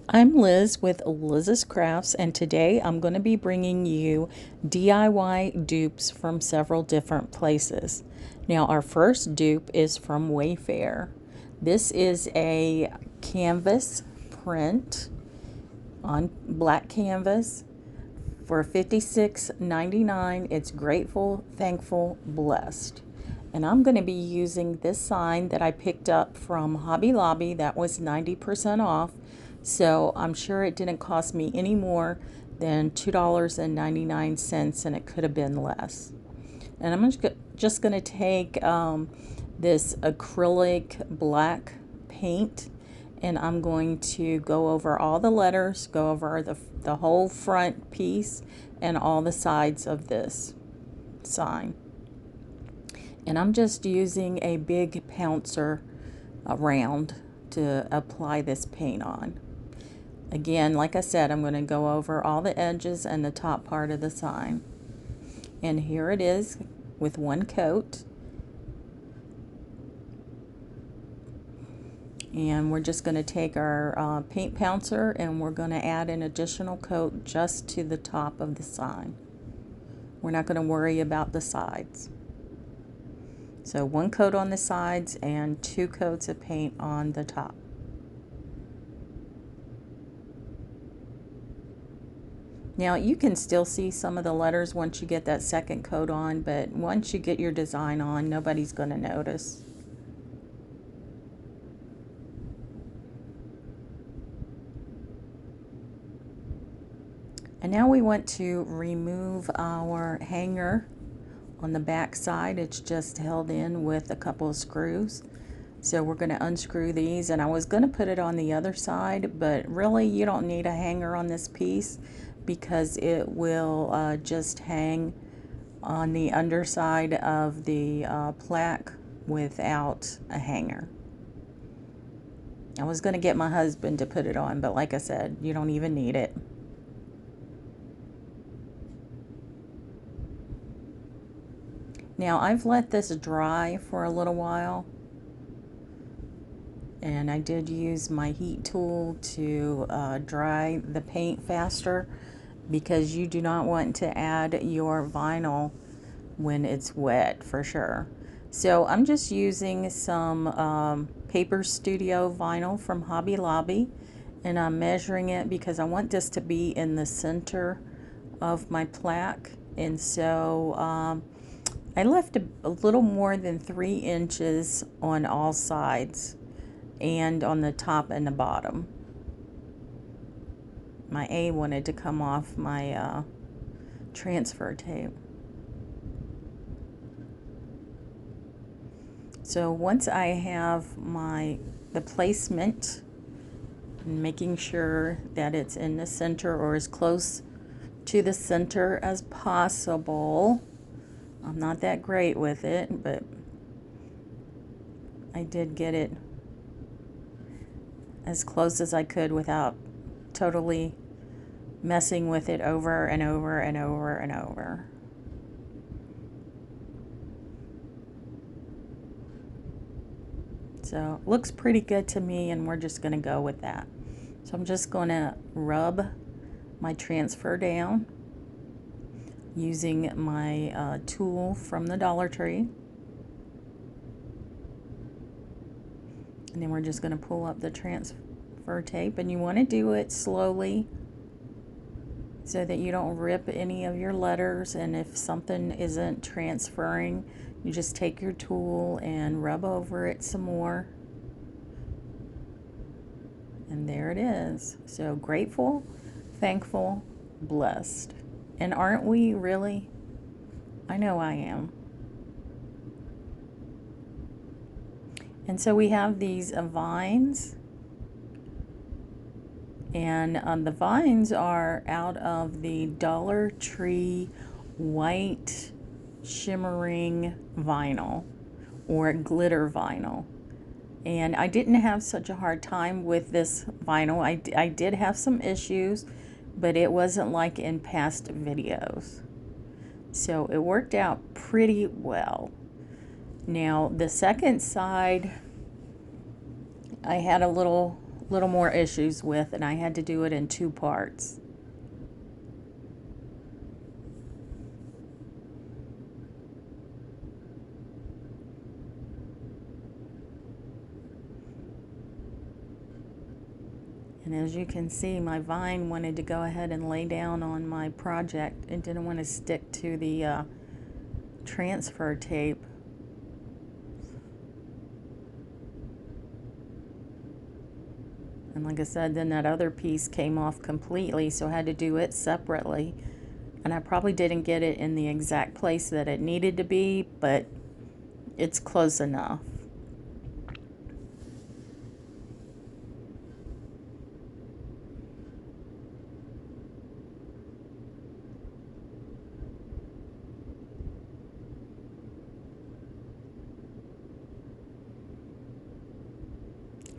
I'm Liz with Liz's Crafts, and today I'm going to be bringing you DIY dupes from several different places. Now, our first dupe is from Wayfair. This is a canvas print on black canvas for $56.99. It's grateful, thankful, blessed. And I'm going to be using this sign that I picked up from Hobby Lobby that was 90% off. So I'm sure it didn't cost me any more than $2.99, and it could have been less. And I'm just going to take this acrylic black paint, and I'm going to go over all the letters, go over the whole front piece and all the sides of this sign. And I'm just using a big pouncer round to apply this paint on. Again, like I said, I'm going to go over all the edges and the top part of the sign. And here it is with one coat. And we're just going to take our paint pouncer and we're going to add an additional coat just to the top of the sign. We're not going to worry about the sides. So one coat on the sides and two coats of paint on the top. Now you can still see some of the letters once you get that second coat on, but once you get your design on, nobody's going to notice. And now we want to remove our hanger on the back side. It's just held in with a couple of screws. So we're going to unscrew these, and I was going to put it on the other side, but really you don't need a hanger on this piece because it will just hang on the underside of the plaque without a hanger. I was going to get my husband to put it on, but like I said, you don't even need it. Now I've let this dry for a little while, and I did use my heat tool to dry the paint faster because you do not want to add your vinyl when it's wet for sure. So I'm just using some Paper Studio vinyl from Hobby Lobby, and I'm measuring it because I want this to be in the center of my plaque. And so I left a little more than 3 inches on all sides and on the top and the bottom. My A wanted to come off my transfer tape. So once I have the placement, and making sure that it's in the center or as close to the center as possible. I'm not that great with it, but I did get it as close as I could without totally messing with it over and over and over and over. So looks pretty good to me, and we're just going to go with that. So I'm just going to rub my transfer down using my tool from the Dollar Tree. And then we're just going to pull up the transfer tape, and you want to do it slowly so that you don't rip any of your letters. And if something isn't transferring, you just take your tool and rub over it some more. And there it is. So grateful, thankful, blessed. And aren't we really? I know I am. And so we have these vines. And the vines are out of the Dollar Tree white shimmering vinyl or glitter vinyl. And I didn't have such a hard time with this vinyl. I did have some issues, but it wasn't like in past videos. So it worked out pretty well. Now the second side, I had a little little more issues with, and I had to do it in 2 parts. And as you can see, my vine wanted to go ahead and lay down on my project. It didn't want to stick to the transfer tape. And like I said, then that other piece came off completely, so I had to do it separately. And I probably didn't get it in the exact place that it needed to be, but it's close enough.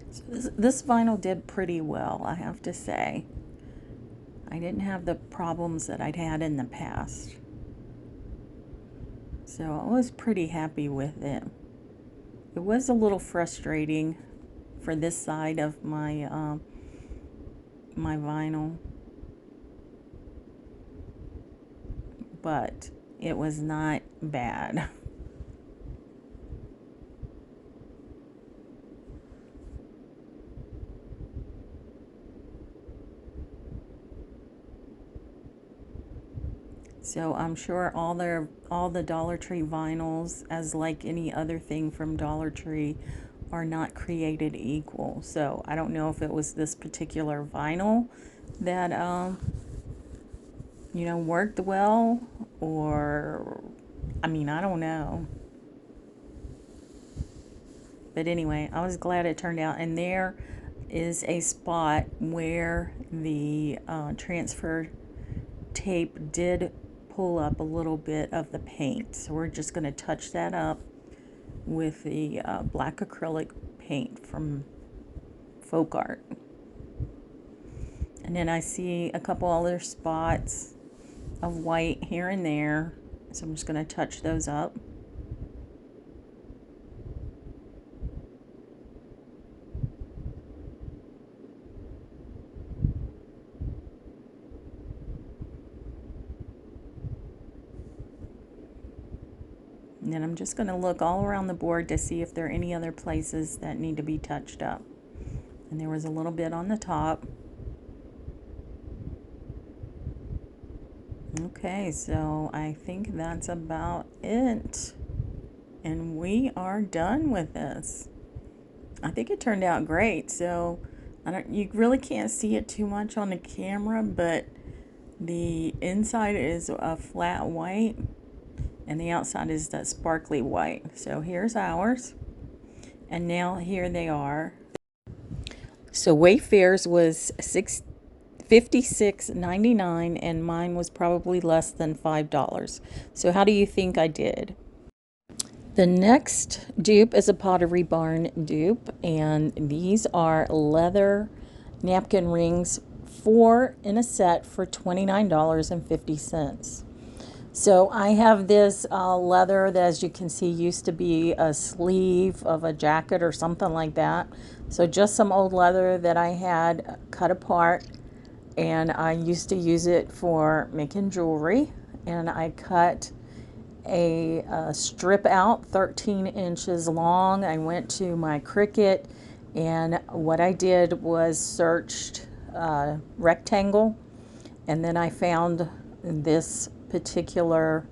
So this vinyl did pretty well, I have to say. I didn't have the problems that I'd had in the past. So I was pretty happy with it. It was a little frustrating for this side of my my vinyl, but it was not bad. So I'm sure all the Dollar Tree vinyls, as like any other thing from Dollar Tree, are not created equal. So I don't know if it was this particular vinyl that you know, worked well, or I mean, I don't know. But anyway, I was glad it turned out. And there is a spot where the transfer tape did pull up a little bit of the paint. So we're just going to touch that up with the black acrylic paint from Folk Art. And then I see a couple other spots of white here and there. So I'm just going to touch those up. And then I'm just going to look all around the board to see if there are any other places that need to be touched up. And there was a little bit on the top. Okay, so I think that's about it. And we are done with this. I think it turned out great. So you really can't see it too much on the camera, but the inside is a flat white and the outside is that sparkly white. So here's ours. And now here they are. So Wayfair's was $56.99 and mine was probably less than $5. So how do you think I did? The next dupe is a Pottery Barn dupe, and these are leather napkin rings, 4 in a set for $29.50. So I have this leather that, as you can see, used to be a sleeve of a jacket or something like that. So just some old leather that I had cut apart, and I used to use it for making jewelry. And I cut a strip out 13 inches long. I went to my Cricut, and what I did was searched rectangle, and then I found this particular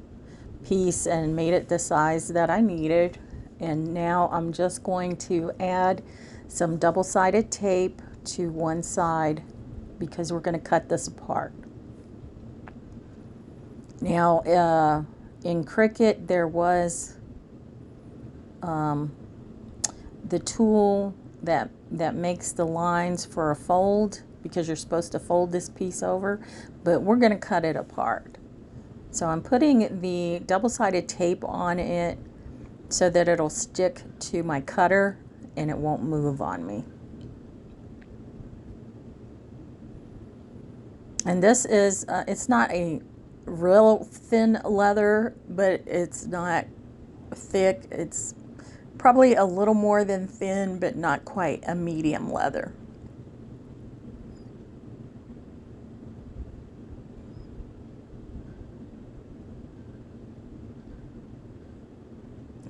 piece and made it the size that I needed. And now I'm just going to add some double-sided tape to one side because we're going to cut this apart. Now in Cricut there was the tool that makes the lines for a fold, because you're supposed to fold this piece over, but we're going to cut it apart. So I'm putting the double-sided tape on it so that it'll stick to my cutter and it won't move on me. And this is, it's not a real thin leather, but it's not thick. It's probably a little more than thin, but not quite a medium leather.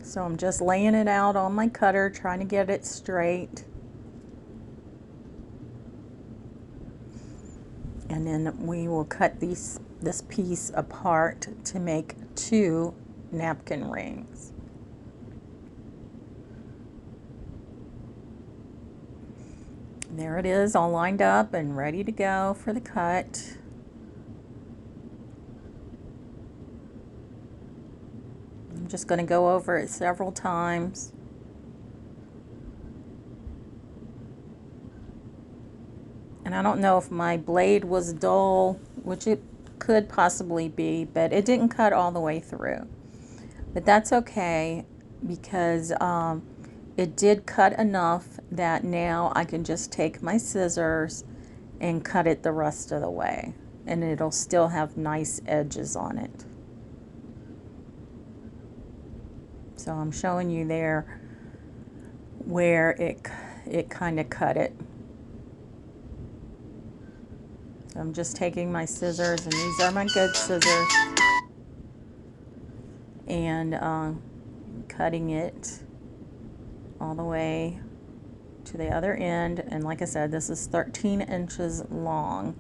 So I'm just laying it out on my cutter, trying to get it straight. And then we will cut this piece apart to make 2 napkin rings. There it is, all lined up and ready to go for the cut. I'm just going to go over it several times. And I don't know if my blade was dull, which it could possibly be, but it didn't cut all the way through. But that's okay, because it did cut enough that now I can just take my scissors and cut it the rest of the way. And it'll still have nice edges on it. So I'm showing you there where it kind of cut it. So I'm just taking my scissors, and these are my good scissors, and cutting it all the way to the other end. And like I said, this is 13 inches long.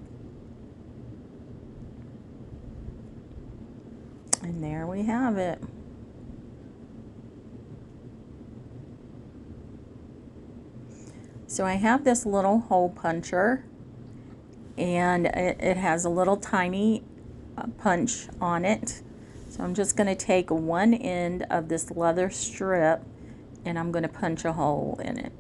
And there we have it. So I have this little hole puncher, and it has a little tiny punch on it. So I'm just going to take one end of this leather strip, and I'm going to punch a hole in it.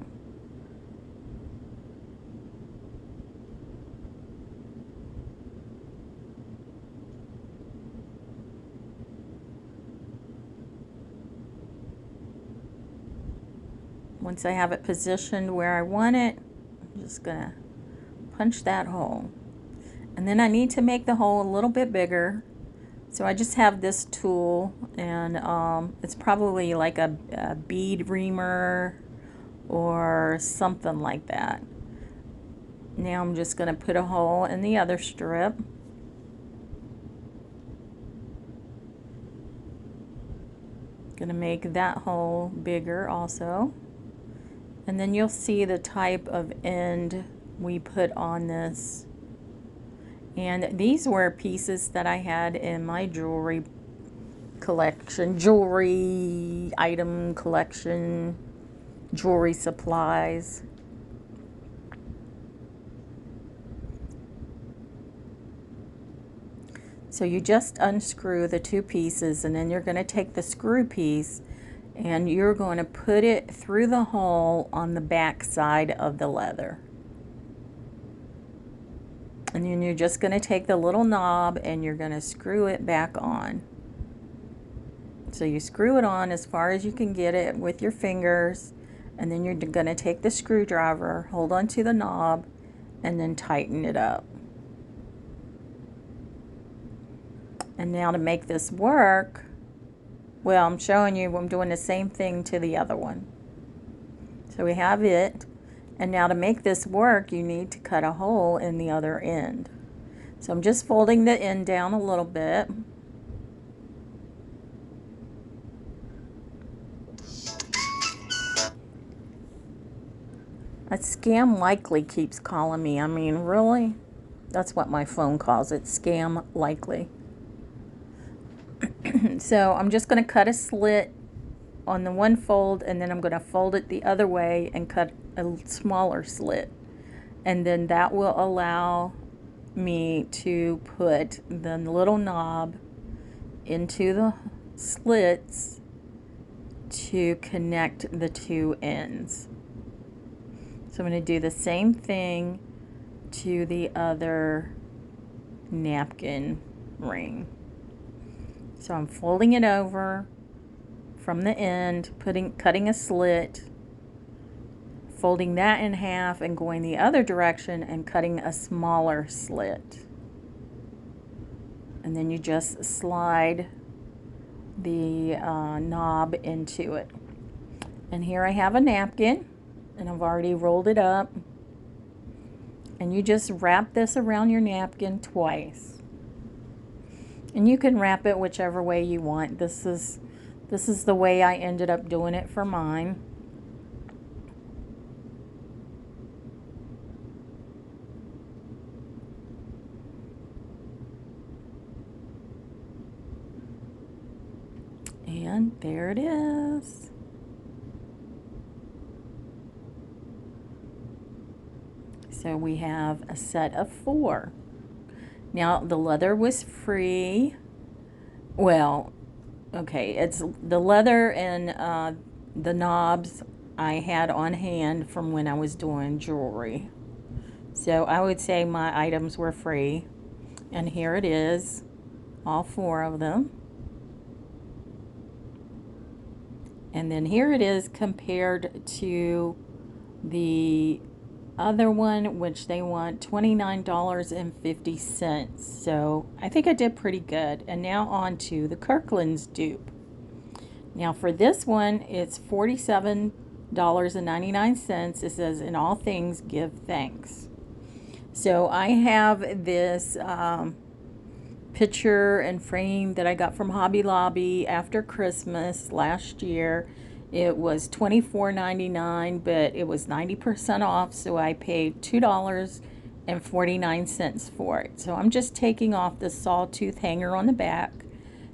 Once I have it positioned where I want it, I'm just going to punch that hole. And then I need to make the hole a little bit bigger. So I just have this tool, and it's probably like a bead reamer or something like that. Now I'm just going to put a hole in the other strip. Going to make that hole bigger also. And then you'll see the type of end we put on this. And these were pieces that I had in my jewelry collection, jewelry item collection, jewelry supplies. So you just unscrew the 2 pieces, and then you're going to take the screw piece and you're going to put it through the hole on the back side of the leather. And then you're just going to take the little knob and you're going to screw it back on. So you screw it on as far as you can get it with your fingers, and then you're going to take the screwdriver, hold on to the knob, and then tighten it up. And now to make this work, well, I'm showing you, I'm doing the same thing to the other one. So we have it, and now to make this work, you need to cut a hole in the other end. So I'm just folding the end down a little bit. A scam likely keeps calling me. I mean, really? That's what my phone calls it, scam likely. So I'm just going to cut a slit on the one fold, and then I'm going to fold it the other way and cut a smaller slit. And then that will allow me to put the little knob into the slits to connect the 2 ends. So I'm going to do the same thing to the other napkin ring. So I'm folding it over from the end, cutting a slit, folding that in half and going the other direction and cutting a smaller slit. And then you just slide the knob into it. And here I have a napkin, and I've already rolled it up. And you just wrap this around your napkin twice. And you can wrap it whichever way you want. This This is the way I ended up doing it for mine. And there it is. So we have a set of 4. Now the leather was free. Well, okay, it's the leather and the knobs I had on hand from when I was doing jewelry. So I would say my items were free. And here it is, all 4 of them. And then here it is compared to the other one, which they want $29.50. So I think I did pretty good. And now on to the Kirkland's dupe. Now for this one, it's $47.99. It says, in all things, give thanks. So I have this picture and frame that I got from Hobby Lobby after Christmas last year. It was $24.99, but it was 90% off, so I paid $2.49 for it. So I'm just taking off the sawtooth hanger on the back.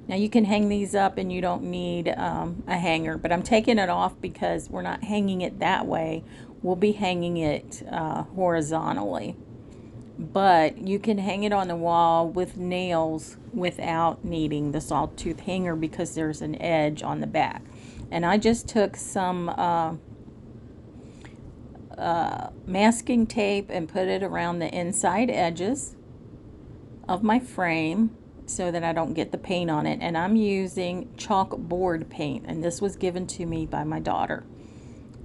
Now you can hang these up and you don't need a hanger, but I'm taking it off because we're not hanging it that way. We'll be hanging it horizontally. But you can hang it on the wall with nails without needing the sawtooth hanger because there's an edge on the back. And I just took some masking tape and put it around the inside edges of my frame so that I don't get the paint on it. And I'm using chalkboard paint, and this was given to me by my daughter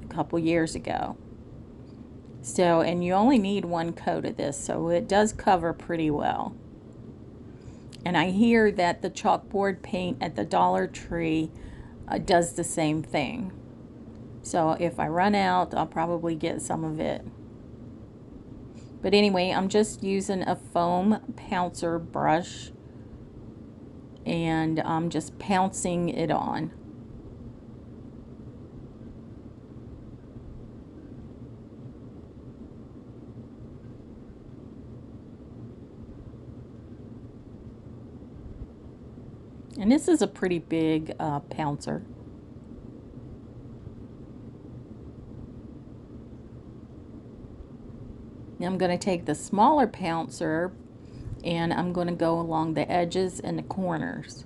a couple years ago. So, and you only need 1 coat of this, so it does cover pretty well. And I hear that the chalkboard paint at the Dollar Tree does the same thing. So if I run out, I'll probably get some of it. But anyway, I'm just using a foam pouncer brush, and I'm just pouncing it on. And this is a pretty big pouncer. Now I'm going to take the smaller pouncer and I'm going to go along the edges and the corners.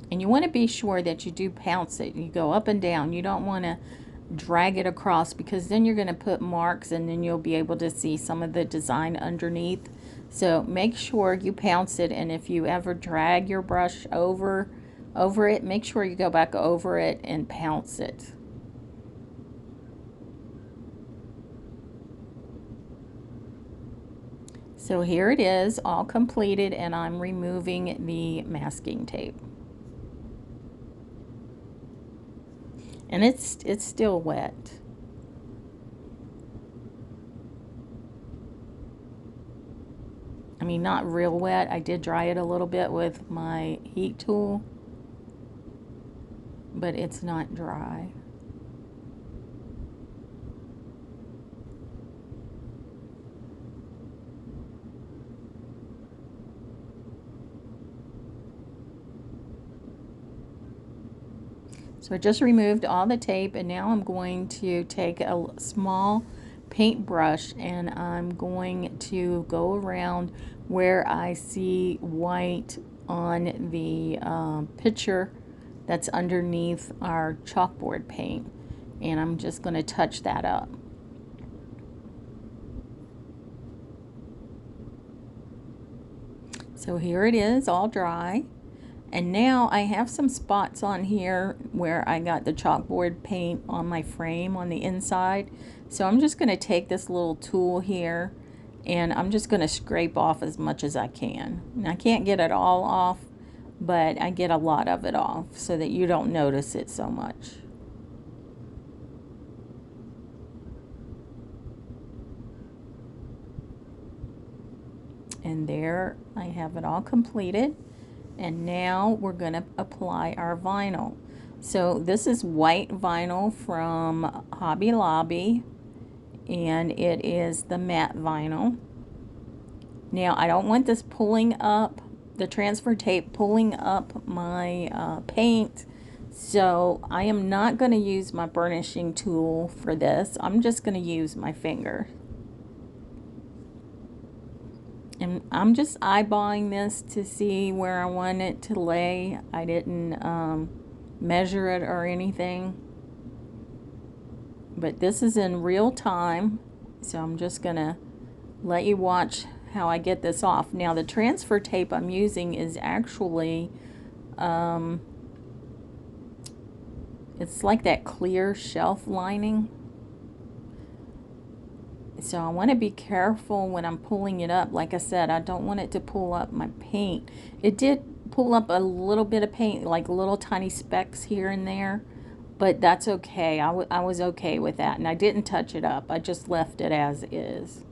And you want to be sure that you do pounce it. You go up and down. You don't want to drag it across because then you're going to put marks and then you'll be able to see some of the design underneath. So make sure you pounce it, and if you ever drag your brush over it, make sure you go back over it and pounce it. So here it is, all completed, and I'm removing the masking tape. And it's still wet. I mean, not real wet. I did dry it a little bit with my heat tool, but it's not dry. So I just removed all the tape, and now I'm going to take a small paintbrush and I'm going to go around where I see white on the picture that's underneath our chalkboard paint, and I'm just going to touch that up. So here it is, all dry. And now I have some spots on here where I got the chalkboard paint on my frame on the inside. So I'm just going to take this little tool here and I'm just going to scrape off as much as I can. And I can't get it all off, but I get a lot of it off so that you don't notice it so much. And there I have it all completed. And now we're going to apply our vinyl. So this is white vinyl from Hobby Lobby, and it is the matte vinyl. Now I don't want this pulling up, the transfer tape pulling up my paint, so I am not going to use my burnishing tool for this. I'm just going to use my finger. And I'm just eyeballing this to see where I want it to lay. I didn't measure it or anything. But this is in real time, so I'm just going to let you watch how I get this off. Now the transfer tape I'm using is actually, it's like that clear shelf lining. So I want to be careful when I'm pulling it up. Like I said, I don't want it to pull up my paint. It did pull up a little bit of paint, like little tiny specks here and there, but that's okay. I was okay with that, and I didn't touch it up. I just left it as is.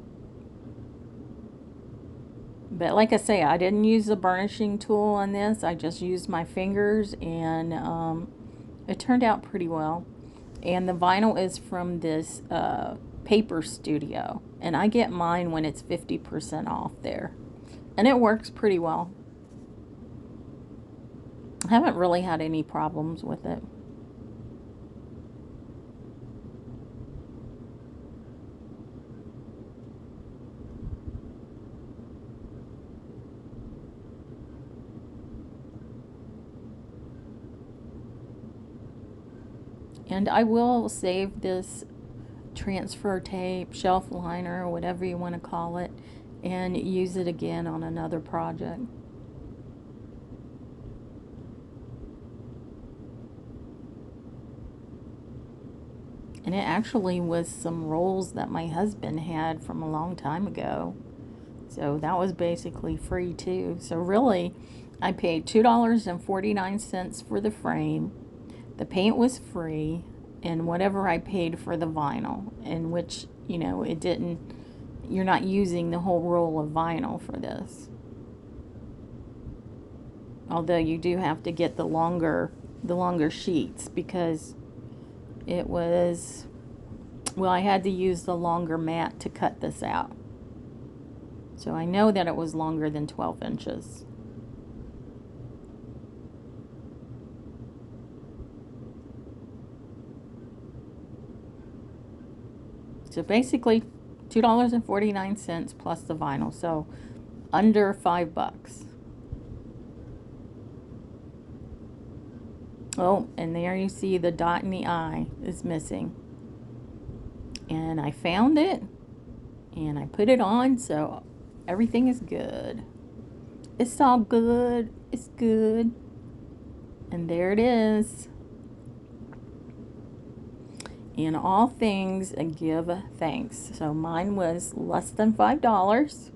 But like I say, I didn't use the burnishing tool on this. I just used my fingers, and it turned out pretty well. And the vinyl is from this Paper Studio, and I get mine when it's 50% off there, and it works pretty well. I haven't really had any problems with it. And I will save this transfer tape, shelf liner, or whatever you want to call it, and use it again on another project. And it actually was some rolls that my husband had from a long time ago. So that was basically free too. So really, I paid $2.49 for the frame. The paint was free, and whatever I paid for the vinyl, in which, you know, it didn't, you're not using the whole roll of vinyl for this. Although you do have to get the longer sheets, because it was, well, I had to use the longer mat to cut this out. So I know that it was longer than 12 inches. So basically $2.49 plus the vinyl, so under $5. Oh, and there you see the dot in the I is missing. And I found it, and I put it on, so everything is good. It's all good. It's good. And there it is. In all things, give thanks. So mine was less than $5,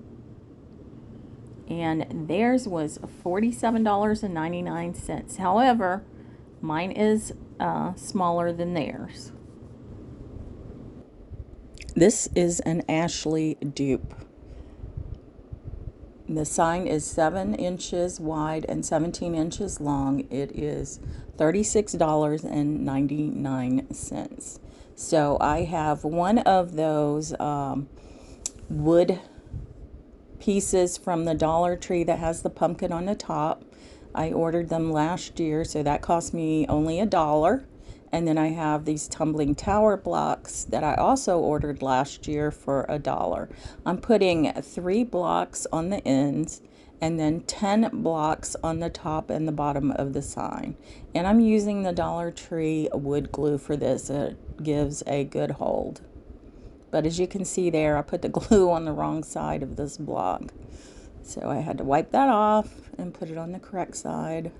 and theirs was $47.99. However, mine is smaller than theirs. This is an Ashley Dupe. The sign is 7 inches wide and 17 inches long. It is $36.99. So I have one of those wood pieces from the Dollar Tree that has the pumpkin on the top. I ordered them last year, so that cost me only $1. And then I have these tumbling tower blocks that I also ordered last year for $1. I'm putting 3 blocks on the ends and then 10 blocks on the top and the bottom of the sign. And I'm using the Dollar Tree wood glue for this. It gives a good hold. But as you can see there, I put the glue on the wrong side of this block. So I had to wipe that off and put it on the correct side.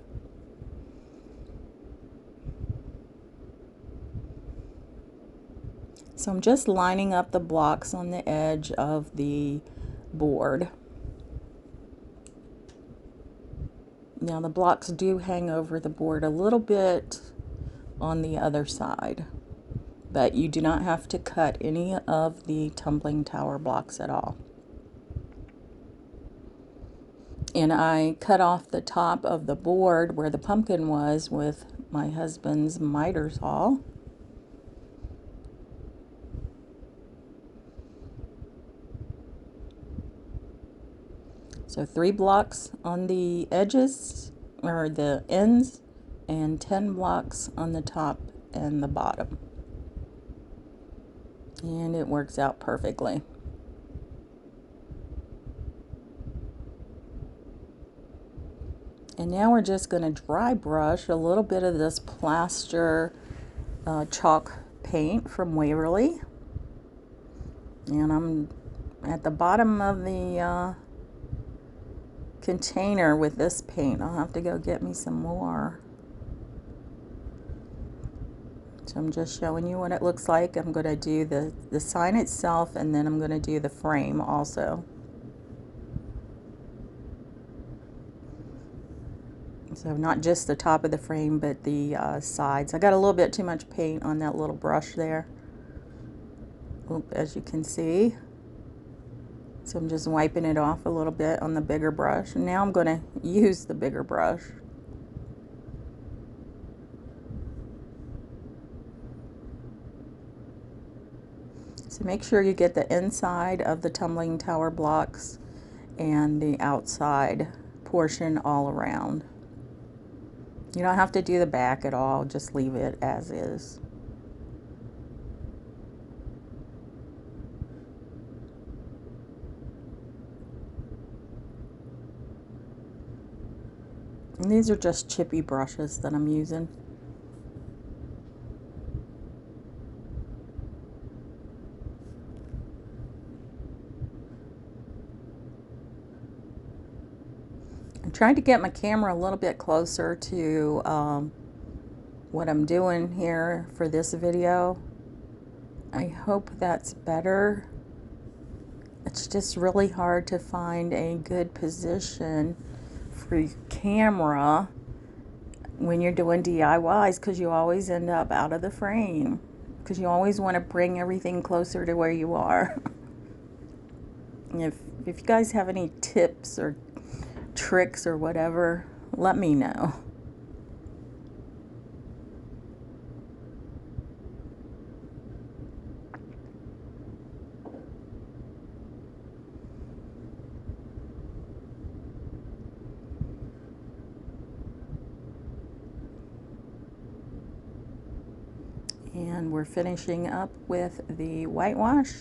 So I'm just lining up the blocks on the edge of the board. Now the blocks do hang over the board a little bit on the other side, but you do not have to cut any of the tumbling tower blocks at all. And I cut off the top of the board where the pumpkin was with my husband's miter saw. So 3 blocks on the edges, or the ends, and 10 blocks on the top and the bottom. And it works out perfectly. And now we're just going to dry brush a little bit of this plaster chalk paint from Waverly. And I'm at the bottom of the container with this paint. I'll have to go get me some more. So I'm just showing you what it looks like. I'm going to do the sign itself, and then I'm going to do the frame also. So not just the top of the frame, but the sides. I got a little bit too much paint on that little brush there, as you can see. So I'm just wiping it off a little bit on the bigger brush. And now I'm going to use the bigger brush. So make sure you get the inside of the tumbling tower blocks and the outside portion all around. You don't have to do the back at all, just leave it as is. And these are just chippy brushes that I'm using. I'm trying to get my camera a little bit closer to what I'm doing here for this video. I hope that's better. It's just really hard to find a good position for your camera when you're doing DIYs, because you always end up out of the frame, because you always want to bring everything closer to where you are. If you guys have any tips or tricks or whatever, let me know. And we're finishing up with the whitewash.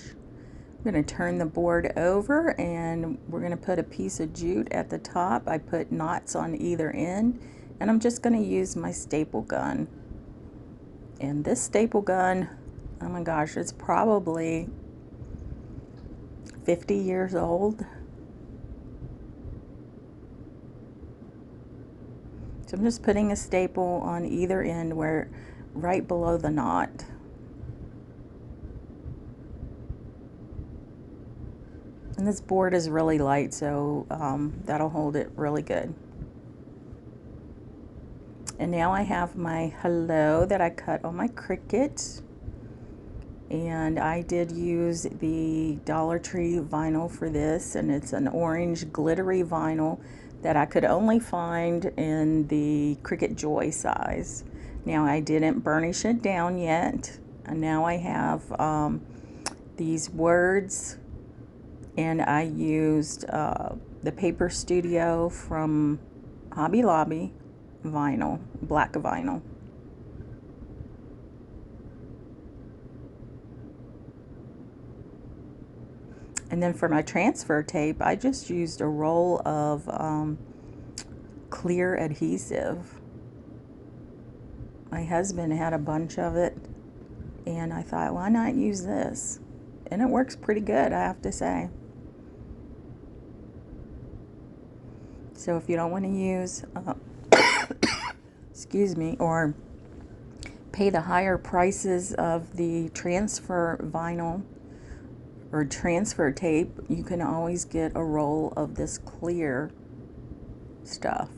I'm going to turn the board over, and we're going to put a piece of jute at the top. I put knots on either end, and I'm just going to use my staple gun. And this staple gun, oh my gosh, it's probably 50 years old. So I'm just putting a staple on either end, where right below the knot. And this board is really light, so that'll hold it really good. And now I have my hello that I cut on my Cricut. And I did use the Dollar Tree vinyl for this, and it's an orange glittery vinyl that I could only find in the Cricut Joy size. Now I didn't burnish it down yet, and now I have these words, and I used the Paper Studio from Hobby Lobby vinyl, black vinyl. And then for my transfer tape, I just used a roll of clear adhesive. My husband had a bunch of it, and I thought, why not use this? And it works pretty good, I have to say. So if you don't want to use, excuse me, or pay the higher prices of the transfer vinyl or transfer tape, you can always get a roll of this clear stuff.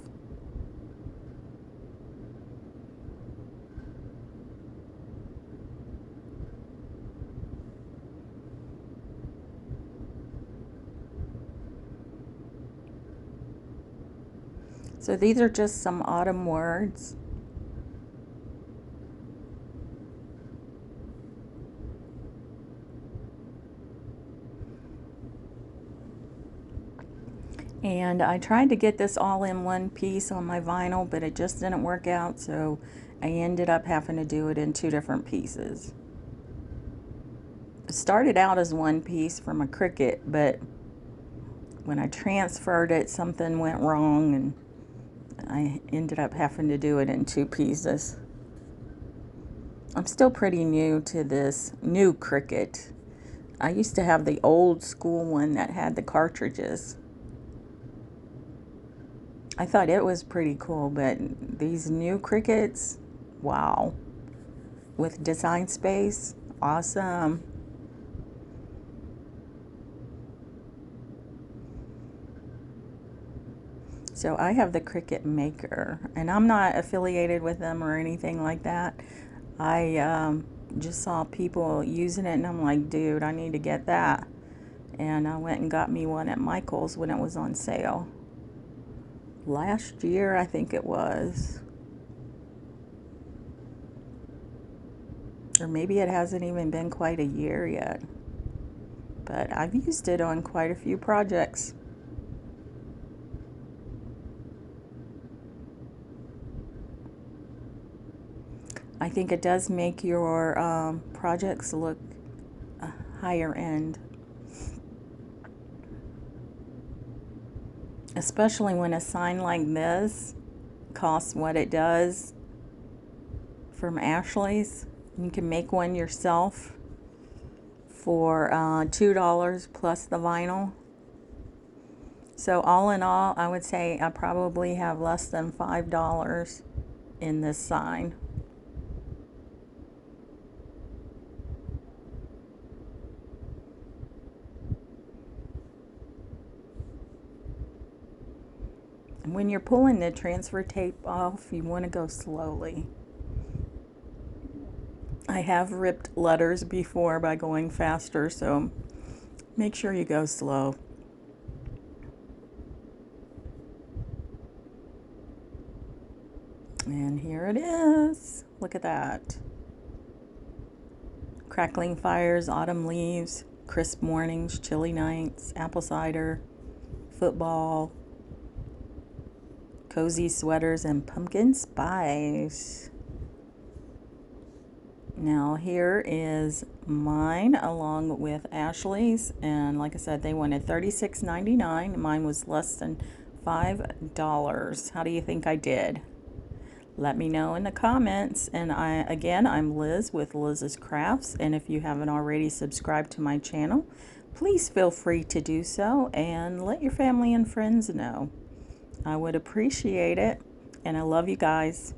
So these are just some autumn words. And I tried to get this all in one piece on my vinyl, but it just didn't work out, so I ended up having to do it in 2 different pieces. It started out as one piece from a Cricut, but when I transferred it, something went wrong, and I ended up having to do it in 2 pieces. I'm still pretty new to this new Cricut. I used to have the old school one that had the cartridges. I thought it was pretty cool, but these new Cricuts, wow. With design space, awesome. So I have the Cricut Maker, and I'm not affiliated with them or anything like that. I just saw people using it, and I'm like, dude, I need to get that. And I went and got me one at Michael's when it was on sale. Last year, I think it was. Or maybe it hasn't even been quite a year yet. But I've used it on quite a few projects. I think it does make your projects look higher end. Especially when a sign like this costs what it does from Ashley's. You can make one yourself for $2 plus the vinyl. So all in all, I would say I probably have less than $5 in this sign. When you're pulling the transfer tape off, you want to go slowly. I have ripped letters before by going faster, so make sure you go slow. And here it is. Look at that. Crackling fires, autumn leaves, crisp mornings, chilly nights, apple cider, football, cozy sweaters, and pumpkin spice. Now here is mine along with Ashley's, and like I said, they wanted $36.99. Mine was less than $5. How do you think I did? Let me know in the comments. And I'm Liz with Liz's Crafts, and if you haven't already subscribed to my channel, please feel free to do so and let your family and friends know. I would appreciate it, and I love you guys.